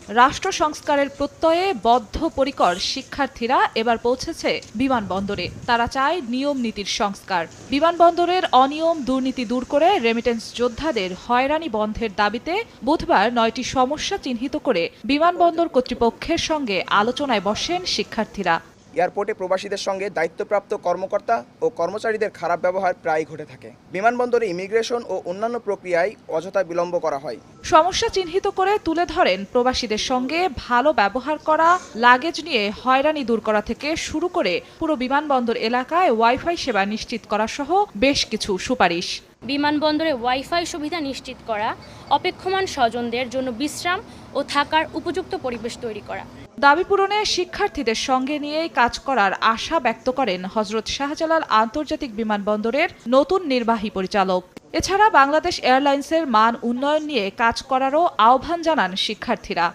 রাষ্ট্র সংস্কারের প্রত্যয়ে বদ্ধপরিকর শিক্ষার্থীরা এবার পৌঁছেছে বিমানবন্দরে। তারা চায় নিয়ম নীতির সংস্কার। বিমানবন্দরের অনিয়ম দুর্নীতি দূর করে রেমিটেন্স যোদ্ধাদের হয়রানি বন্ধের দাবিতে বুধবার ৯টি সমস্যা চিহ্নিত করে বিমানবন্দর কর্তৃপক্ষের সঙ্গে আলোচনায় বসেন শিক্ষার্থীরা। এয়ারপোর্টে প্রবাসীদের সঙ্গে দায়িত্বপ্রাপ্ত কর্মকর্তা ও কর্মচারীদের খারাপ ব্যবহার প্রায়ই ঘটে থাকে। বিমানবন্দরে ইমিগ্রেশন ও অন্যান্য প্রক্রিয়ায় অযথা বিলম্ব করা হয়। সমস্যা চিহ্নিত করে তুলে ধরেন প্রবাসীদের সঙ্গে ভালো ব্যবহার করা, লাগেজ নিয়ে হয়রানি দূর করা থেকে শুরু করে পুরো বিমানবন্দর এলাকায় ওয়াইফাই সেবা নিশ্চিত করা সহ বেশ কিছু সুপারিশ। বিমানবন্দরে ওয়াইফাই সুবিধা নিশ্চিত করা, অপেক্ষমান স্বজনদের জন্য বিশ্রাম ও থাকার উপযুক্ত পরিবেশ তৈরি করা। দাবি পূরণে শিক্ষার্থীদের সঙ্গে নিয়েই কাজ করার আশা ব্যক্ত করেন হযরত শাহজালাল আন্তর্জাতিক বিমানবন্দরের নতুন নির্বাহী পরিচালক। এছাড়া বাংলাদেশ এয়ারলাইন্সের মান উন্নয়ন নিয়ে কাজ করারও আহ্বান জানান শিক্ষার্থীরা।